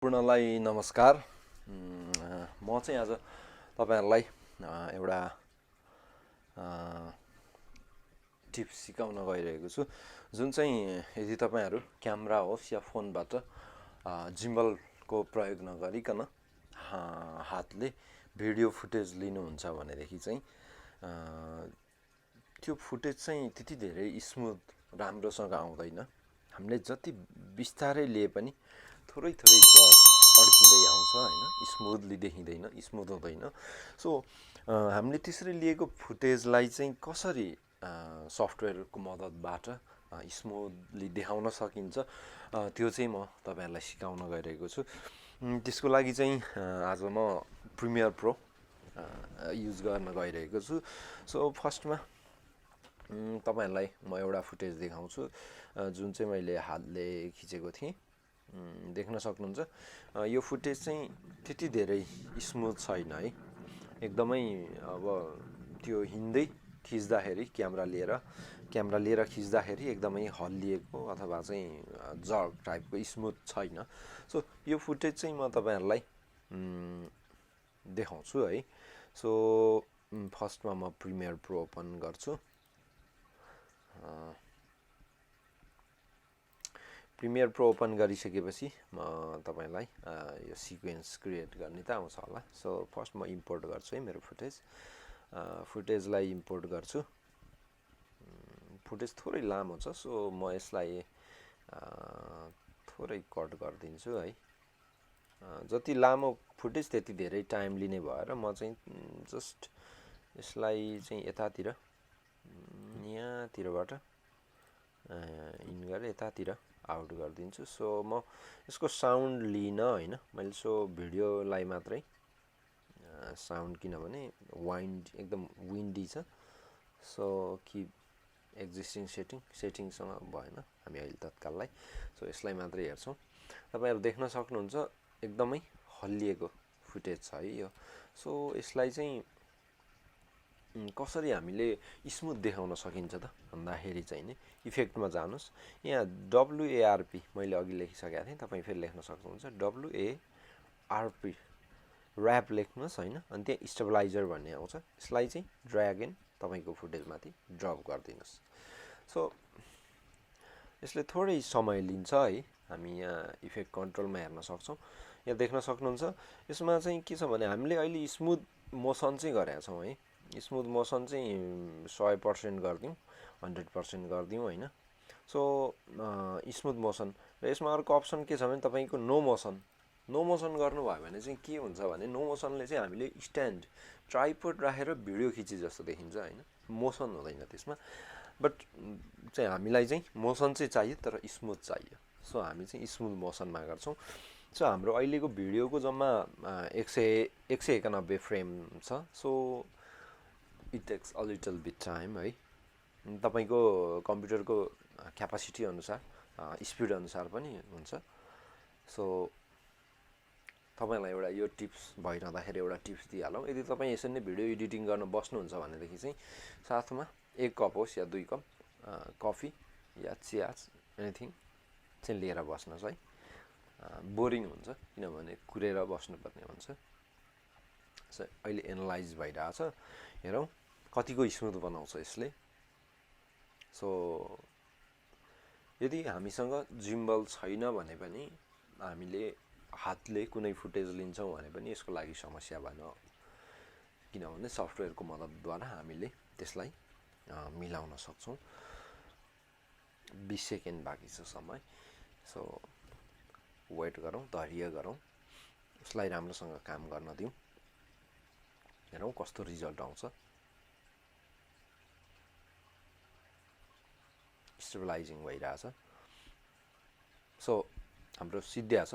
पूर्णलाई नमस्कार। म चाहिँ आज तपाईहरुलाई एउटा टिप्स सिकाउन गइरहेको छु, जुन चाहिँ यदि तपाईहरु क्यामेरा होस् या फोनबाट जिम्बलको प्रयोग नगरिकन हातले भिडियो फुटेज लिनुहुन्छ भनेदेखि चाहिँ त्यो फुटेज चाहिँ त्यति धेरै स्मुथ राम्रोसँग आउँदैन। हामीले जति बिस्तारै लिए पनि थोरै थोरै जड अड्किँदै आउँछ हैन, स्मुथली देखिँदैन, स्मुथ हुँदैन। सो हामीले त्यसरी लिएको फुटेजलाई चाहिँ कसरी सफ्टवेयरको मद्दतबाट स्मुथली देखाउन सकिन्छ त्यो चाहिँ म तपाईहरुलाई सिकाउन गइरहेको छु। त्यसको लागि चाहिँ आज म प्रिमियर प्रो युज गर्न गइरहेको छु। सो फर्स्टमा तपाईहरुलाई म एउटा फुटेज देखाउँछु जुन चाहिँ मैले हातले खिचेको थिएँ। देख्न सक्नुहुन्छ यो फुटेज चाहिँ त्यति धेरै स्मुथ छैन है, एकदमै अब त्यो हिँड्दै खिच्दाखेरि क्यामेरा लिएर खिच्दाखेरि एकदमै हल्लिएको अथवा चाहिँ जर्क टाइपको स्मुथ छैन। सो यो फुटेज चाहिँ म तपाईहरुलाई देखाउँछु है। सो फर्स्टमा म प्रिमियर प्रो ओपन गर्छु। प्रिमियर प्रो ओपन गरिसकेपछि म तपाईलाई यो सिक्वेन्स क्रिएट गर्ने त आउँछ होला। सो फर्स्ट म इम्पोर्ट गर्छु है मेरो फुटेजलाई इम्पोर्ट गर्छु। फुटेज थोरै लामो छ, सो म यसलाई थोरै कट गरिदिन्छु है। जति लामो फुटेज त्यति धेरै टाइम लिने भएर म चाहिँ जस्ट यसलाई चाहिँ यतातिर यहाँतिरबाट इन गरे यतातिर आउट गरिदिन्छु। सो म यसको साउन्ड लिन हैन, मैले सो भिडियोलाई मात्रै साउन्ड, किनभने एकदम विन्डी छ। सो कि एक्जिस्टिङ सेटिङसँग भएन, हामी अहिले तत्काललाई सो यसलाई मात्रै हेर्छौँ। तपाईहरु देख्न सक्नुहुन्छ एकदमै हल्लिएको फुटेज छ है यो। सो यसलाई चाहिँ कसरी हामीले स्मुथ देखाउन सकिन्छ त भन्दाखेरि चाहिँ नि इफेक्टमा जानुस्। यहाँ WARP मैले अघि लेखिसकेको थिएँ, तपाई फेरि लेख्न सक्नुहुन्छ WARP र्याप लेख्नुस् हैन, अनि त्यहाँ स्टेबलाइजर भन्ने आउँछ, यसलाई चाहिँ ड्र्याग इन तपाईको फुटेजमाथि ड्रप गरिदिनुस्। सो यसले थोरै समय लिन्छ है, हामी यहाँ इफेक्ट कन्ट्रोलमा हेर्न सक्छौं। यहाँ देख्न सक्नुहुन्छ यसमा चाहिँ के छ भने हामीले अहिले स्मुथ मोसन चाहिँ गरेका छौं है। स्मुथ मोसन चाहिँ 100% गर्दियौं, 100% गर्दियौं हैन। सो स्मुथ मोसन र यसमा अर्को अप्सन के छ भने तपाईको नो मोसन गर्नुभयो भने चाहिँ के हुन्छ भने नो मोसनले चाहिँ हामीले स्ट्यान्ड ट्राइपोड राखेर भिडियो खिचे जस्तो देखिन्छ हैन, मोसन हुँदैन त्यसमा। बट चाहिँ हामीलाई चाहिँ मोसन चाहिँ चाहियो तर स्मुथ चाहियो। सो हामी चाहिँ स्मुथ मोसनमा गर्छौं। सो हाम्रो अहिलेको भिडियोको जम्मा 191 फ्रेम छ। So it takes a little bit time है, तपाईको कम्प्युटरको क्यापासिटी अनुसार स्पिड अनुसार पनि हुन्छ। सो तपाईलाई एउटा यो टिप्स भइरहँदाखेरि एउटा टिप्स दिइहालौं। यदि तपाई यसरी नै भिडियो एडिटिङ गर्न बस्नुहुन्छ भनेदेखि चाहिँ साथमा 1 कप होस् या 2 कप कफी या चिया एनिथिङ चाहिँ लिएर बस्नुस् है। बोरिङ हुन्छ किनभने कुरेर बस्नुपर्ने हुन्छ। सो अहिले एनालाइज भइरहेछ, हेरौं कतिको स्मुथ बनाउँछ यसले। सो यदि हामीसँग जिम्बल छैन भने पनि हामीले हातले कुनै फुटेज लिन्छौं भने पनि यसको लागि समस्या भएन, किनभने सफ्टवेयरको मद्दतद्वारा हामीले त्यसलाई मिलाउन सक्छौं। 20 सेकेन्ड बाँकी छ समय। सो वेट गरौँ, धैर्य गरौँ, यसलाई राम्रोसँग काम गर्न दिउँ, हेरौं कस्तो रिजल्ट आउँछ। स्टेबलाइजिङ भइरहेछ। सो हाम्रो सिद्ध्या छ,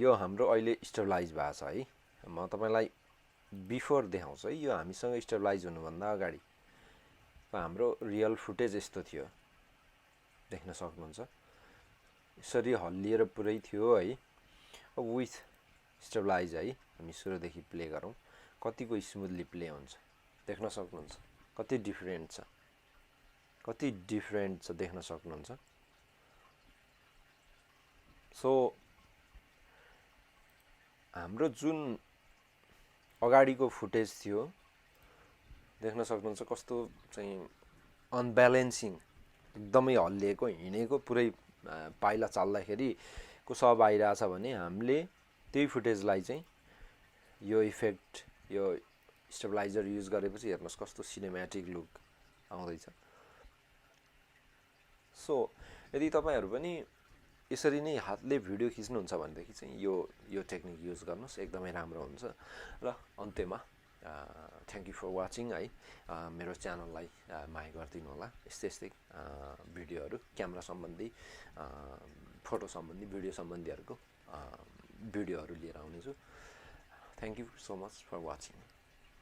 यो हाम्रो अहिले स्टेबलाइज भएको छ है। म तपाईलाई बिफोर देखाउँछु है, यो हामीसँग स्टेबलाइज हुनुभन्दा अगाडि हाम्रो रियल फुटेज यस्तो थियो, देख्न सक्नुहुन्छ यसरी हल्लिएर पुरै थियो है। अब विथ स्टेबलाइज है, हामी सुरुदेखि प्ले गरौँ कतिको स्मुथली प्ले हुन्छ। देख्न सक्नुहुन्छ कति डिफरेन्ट छ देख्न सक्नुहुन्छ। सो हाम्रो जुन अगाडिको फुटेज थियो देख्न सक्नुहुन्छ कस्तो चाहिँ अनब्यालेन्सिङ एकदमै हल्लिएको हिँडेको पुरै पाइला चाल्दाखेरि को सब आइरहेछ भने हामीले त्यही फुटेजलाई चाहिँ यो इफेक्ट यो स्टेबलाइजर युज गरेपछि हेर्नुहोस् कस्तो सिनेम्याटिक लुक आउँदैछ। सो यदि तपाईँहरू पनि यसरी नै हातले भिडियो खिच्नुहुन्छ भनेदेखि चाहिँ यो टेक्निक युज गर्नुहोस्, एकदमै राम्रो हुन्छ। र अन्त्यमा थ्याङ्क यू फर वाचिङ है। मेरो च्यानललाई माया गरिदिनु होला। यस्तै यस्तै भिडियोहरू क्यामेरा सम्बन्धी, फोटो सम्बन्धी, भिडियो सम्बन्धीहरूको भिडियोहरू लिएर आउनेछु। Thank you so much for watching.